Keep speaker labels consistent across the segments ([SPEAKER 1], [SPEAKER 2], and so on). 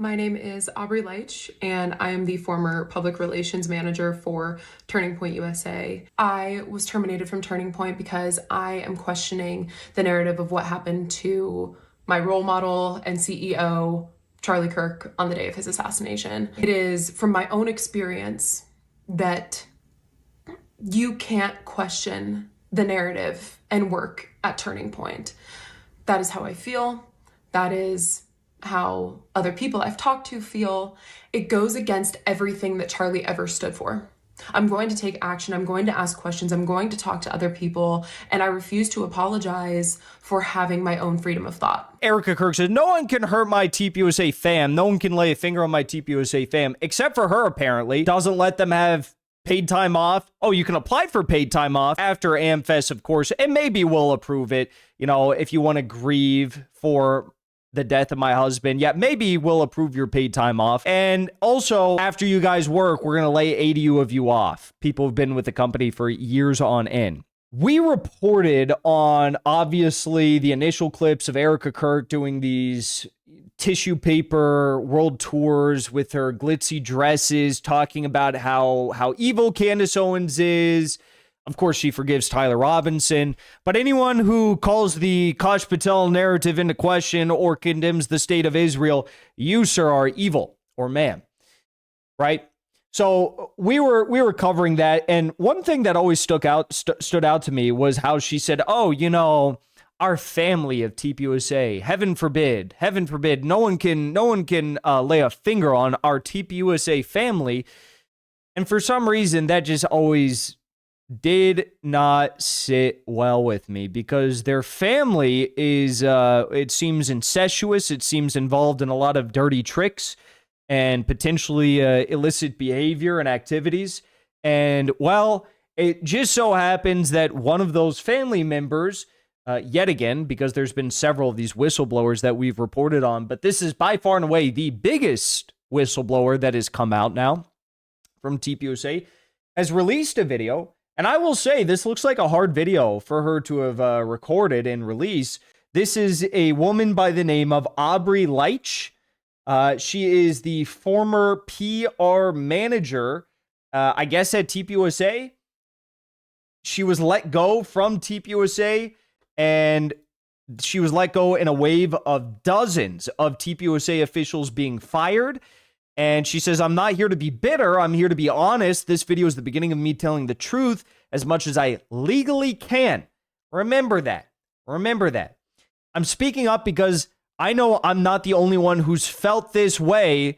[SPEAKER 1] My name is Aubrey Leitch, and I am the former public relations manager for Turning Point USA. I was terminated from Turning Point because I am questioning the narrative of what happened to my role model and CEO, Charlie Kirk, on the day of his assassination. It is from my own experience that you can't question the narrative and work at Turning Point. That is how I feel. That is how other people I've talked to feel. It goes against everything that Charlie ever stood for. I'm going to take action. I'm going to ask questions. I'm going to talk to other people. And I refuse to apologize for having my own freedom of thought.
[SPEAKER 2] Erika Kirk says, no one can hurt my TPUSA fam. No one can lay a finger on my TPUSA fam, except for her, apparently. Doesn't let them have paid time off. Oh, you can apply for paid time off after AmFest, of course, and maybe we'll approve it. You know, if you want to grieve for the death of my husband, yeah, maybe we'll approve your paid time off. And also, after you guys work, we're going to lay 80 of you off. People have been with the company for years on end. We reported on, obviously, the initial clips of Erika Kirk doing these tissue paper world tours with her glitzy dresses, talking about how evil Candace Owens is. Of course, she forgives Tyler Robinson, but anyone who calls the Kosh Patel narrative into question or condemns the state of Israel, you, sir, are evil, or ma'am, right? So we were covering that, and one thing that always stood out to me was how she said, "Oh, you know, our family of TPUSA, heaven forbid, no one can lay a finger on our TPUSA family," and for some reason that just always did not sit well with me, because their family is, it seems incestuous. It seems involved in a lot of dirty tricks and potentially illicit behavior and activities. And, well, it just so happens that one of those family members, yet again, because there's been several of these whistleblowers that we've reported on, but this is by far and away the biggest whistleblower that has come out now from TPUSA, has released a video. And I will say, this looks like a hard video for her to have recorded and release. This is a woman by the name of Aubrey Leitch. She is the former PR manager, I guess, at TPUSA. She was let go from TPUSA, and she was let go in a wave of dozens of TPUSA officials being fired. And she says, "I'm not here to be bitter. I'm here to be honest. This video is the beginning of me telling the truth as much as I legally can." Remember that. Remember that. I'm speaking up because I know I'm not the only one who's felt this way,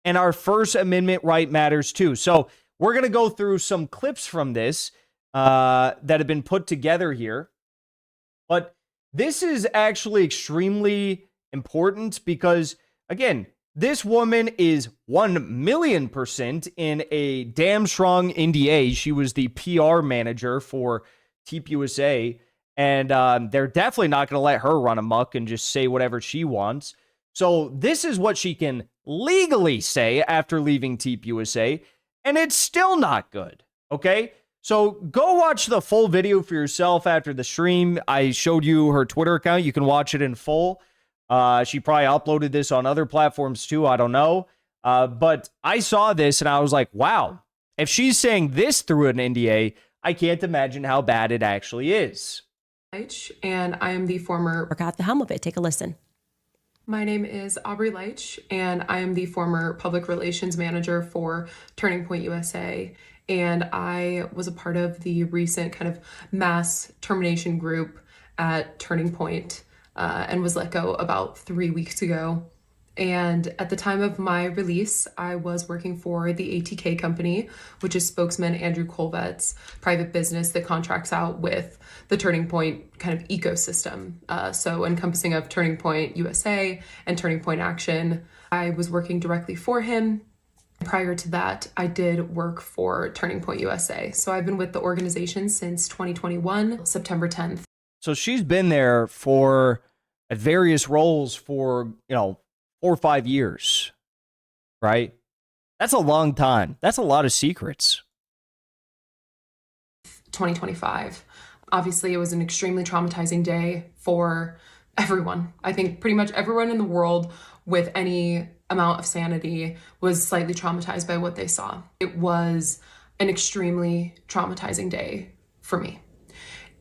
[SPEAKER 2] and our First Amendment right matters too. So we're going to go through some clips from this that have been put together here. But this is actually extremely important because, again, this woman is 1,000,000% in a damn strong NDA. She was the PR manager for TPUSA, and they're definitely not going to let her run amok and just say whatever she wants. So this is what she can legally say after leaving TPUSA, and it's still not good, okay? So go watch the full video for yourself after the stream. I showed you her Twitter account. You can watch it in full. She probably uploaded this on other platforms too. I don't know. But I saw this and I was like, wow, if she's saying this through an NDA, I can't imagine how bad it actually is.
[SPEAKER 1] And I am the former...
[SPEAKER 3] Got the helm of it. Take a listen.
[SPEAKER 1] My name is Aubrey Leitch, and I am the former public relations manager for Turning Point USA. And I was a part of the recent kind of mass termination group at Turning Point. And was let go about 3 weeks ago. And at the time of my release, I was working for the ATK company, which is spokesman Andrew Colvet's private business that contracts out with the Turning Point kind of ecosystem. So encompassing of Turning Point USA and Turning Point Action. I was working directly for him. Prior to that, I did work for Turning Point USA. So I've been with the organization since 2021, September 10th.
[SPEAKER 2] So she's been there for at various roles for, 4 or 5 years, right? That's a long time. That's a lot of secrets.
[SPEAKER 1] 2025. Obviously, it was an extremely traumatizing day for everyone. I think pretty much everyone in the world with any amount of sanity was slightly traumatized by what they saw. It was an extremely traumatizing day for me.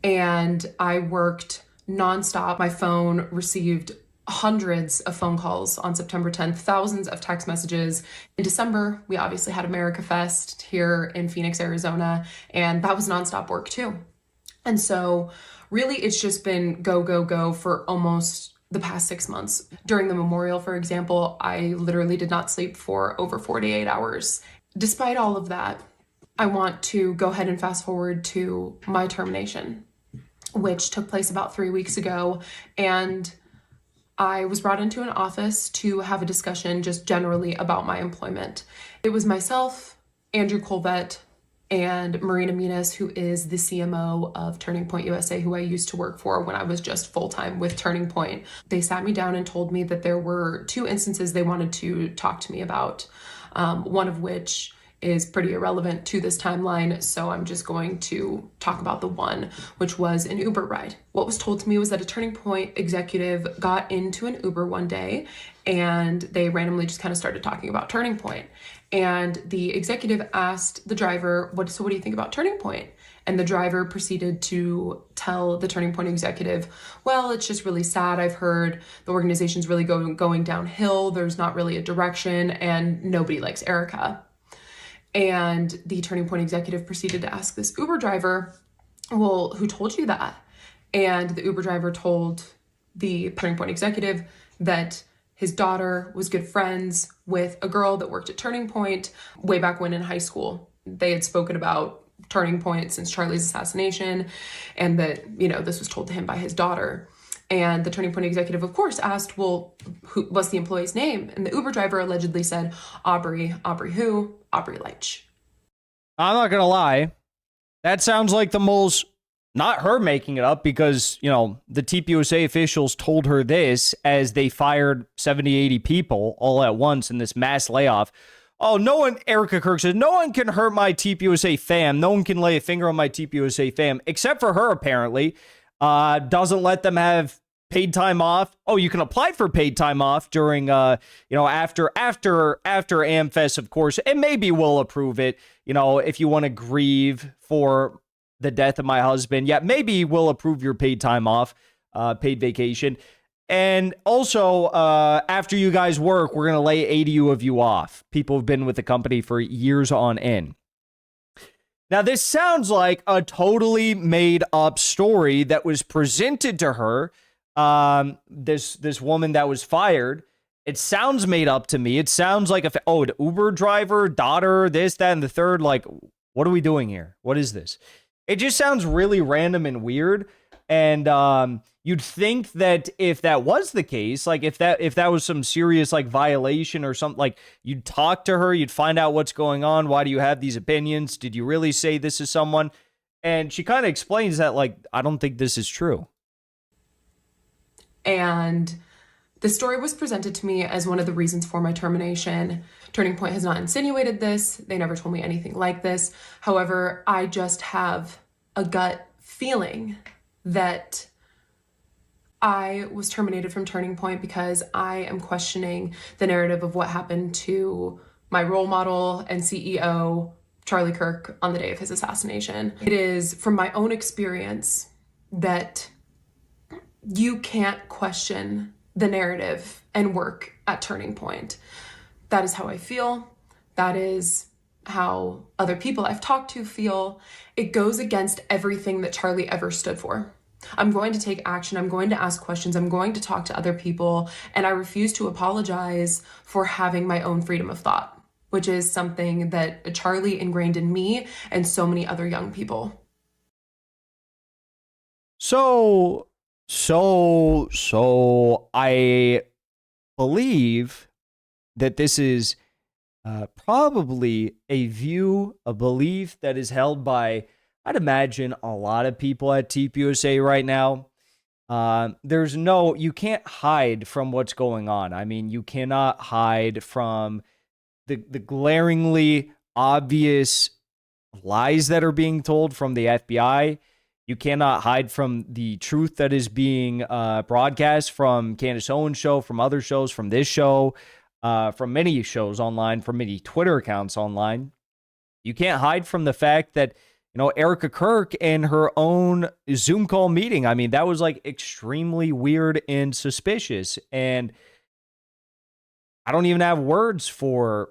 [SPEAKER 1] And I worked nonstop. My phone received hundreds of phone calls on September 10th, thousands of text messages. In December, we obviously had America Fest here in Phoenix, Arizona, and that was nonstop work too. And so really it's just been go, go, go for almost the past 6 months. During the memorial, for example, I literally did not sleep for over 48 hours. Despite all of that, I want to go ahead and fast forward to my termination, which took place about 3 weeks ago. And I was brought into an office to have a discussion just generally about my employment. It was myself, Andrew Colvett, and Marina Muniz, who is the CMO of Turning Point USA, who I used to work for when I was just full-time with Turning Point. They sat me down and told me that there were 2 instances they wanted to talk to me about, one of which is pretty irrelevant to this timeline, so I'm just going to talk about the one, which was an Uber ride. What was told to me was that a Turning Point executive got into an Uber one day and they randomly just kind of started talking about Turning Point. And the executive asked the driver, what do you think about Turning Point? And the driver proceeded to tell the Turning Point executive, well, it's just really sad. I've heard the organization's really going downhill. There's not really a direction and nobody likes Erika. And the Turning Point executive proceeded to ask this Uber driver, well, who told you that? And the Uber driver told the Turning Point executive that his daughter was good friends with a girl that worked at Turning Point way back when in high school. They had spoken about Turning Point since Charlie's assassination, and that, this was told to him by his daughter. And the Turning Point executive, of course, asked, well, what's the employee's name? And the Uber driver allegedly said, Aubrey. Aubrey who? Aubrey Leitch.
[SPEAKER 2] I'm not going to lie. That sounds like the most, not her making it up, because, the TPUSA officials told her this as they fired 70, 80 people all at once in this mass layoff. Oh, Erika Kirk says, no one can hurt my TPUSA fam. No one can lay a finger on my TPUSA fam, except for her, apparently. Doesn't let them have paid time off. Oh, you can apply for paid time off during, after AmFest, of course, and maybe we'll approve it. If you want to grieve for the death of my husband, yeah, maybe we'll approve your paid time off, paid vacation. And also, after you guys work, we're going to lay 80 of you off. People have been with the company for years on end. Now, this sounds like a totally made up story that was presented to her. This woman that was fired. It sounds made up to me. It sounds like the Uber driver, daughter, this, that, and the third. Like, what are we doing here? What is this? It just sounds really random and weird. And you'd think that if that was the case, like if that was some serious like violation or something, like you'd talk to her, you'd find out what's going on. Why do you have these opinions? Did you really say this is someone? And she kind of explains that, like, I don't think this is true.
[SPEAKER 1] And the story was presented to me as one of the reasons for my termination. Turning Point has not insinuated this. They never told me anything like this. However, I just have a gut feeling that I was terminated from Turning Point because I am questioning the narrative of what happened to my role model and CEO, Charlie Kirk, on the day of his assassination. It is from my own experience that you can't question the narrative and work at Turning Point. That is how I feel. That is how other people I've talked to feel. It goes against everything that Charlie ever stood for. I'm going to take action. I'm going to ask questions. I'm going to talk to other people. And I refuse to apologize for having my own freedom of thought, which is something that Charlie ingrained in me and so many other young people.
[SPEAKER 2] So I believe that this is probably a belief that is held by, I'd imagine, a lot of people at TPUSA right now. You can't hide from what's going on. I mean, you cannot hide from the glaringly obvious lies that are being told from the FBI. You cannot hide from the truth that is being broadcast from Candace Owens' show, from other shows, from this show. from many shows online, from many Twitter accounts online. You can't hide from the fact that, Erika Kirk and her own Zoom call meeting, I mean, that was like extremely weird and suspicious. And I don't even have words for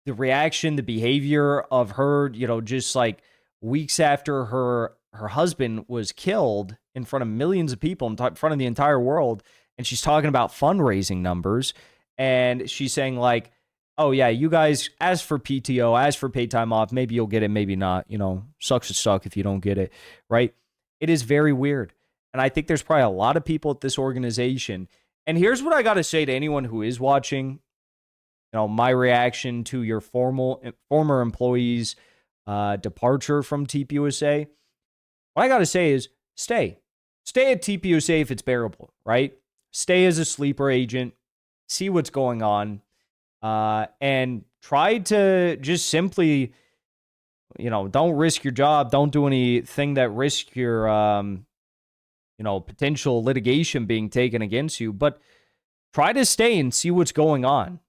[SPEAKER 2] the reaction, the behavior of her, just like weeks after her husband was killed in front of millions of people, in front of the entire world. And she's talking about fundraising numbers. And she's saying like, oh yeah, you guys, as for PTO, as for paid time off, maybe you'll get it, maybe not, sucks to suck if you don't get it, right? It is very weird. And I think there's probably a lot of people at this organization. And here's what I got to say to anyone who is watching, my reaction to your former employees' departure from TPUSA. What I got to say is stay at TPUSA if it's bearable, right? Stay as a sleeper agent, see what's going on. And try to just simply, don't risk your job. Don't do anything that risks your, potential litigation being taken against you. But try to stay and see what's going on.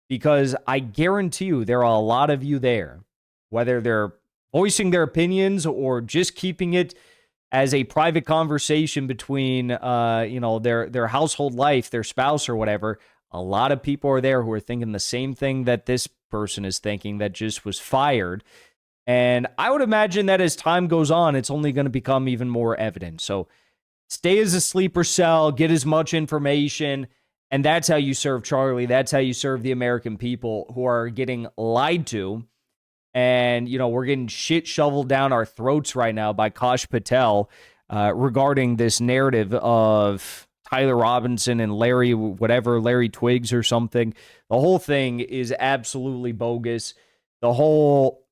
[SPEAKER 2] Because I guarantee you there are a lot of you there, whether they're voicing their opinions or just keeping it as a private conversation between, their household life, their spouse or whatever. A lot of people are there who are thinking the same thing that this person is thinking that just was fired. And I would imagine that as time goes on, it's only going to become even more evident. So stay as a sleeper cell, get as much information, and that's how you serve Charlie. That's how you serve the American people who are getting lied to. And, we're getting shit shoveled down our throats right now by Kash Patel regarding this narrative of Tyler Robinson and Larry Twiggs or something. The whole thing is absolutely bogus. The whole,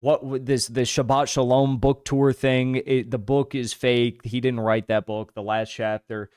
[SPEAKER 2] this Shabbat Shalom book tour thing, the book is fake. He didn't write that book, the last chapter.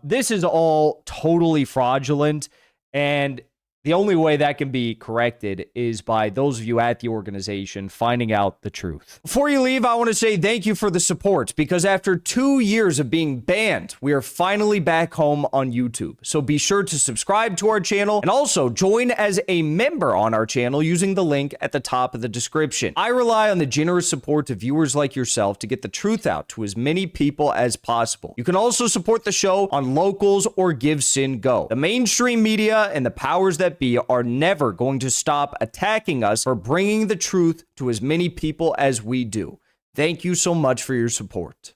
[SPEAKER 2] This is all totally fraudulent. And the only way that can be corrected is by those of you at the organization finding out the truth. Before you leave, I want to say thank you for the support, because after 2 years of being banned, we are finally back home on YouTube. So be sure to subscribe to our channel and also join as a member on our channel using the link at the top of the description. I rely on the generous support of viewers like yourself to get the truth out to as many people as possible. You can also support the show on Locals or Give Sin Go. The mainstream media and the powers that be are never going to stop attacking us for bringing the truth to as many people as we do. Thank you so much for your support.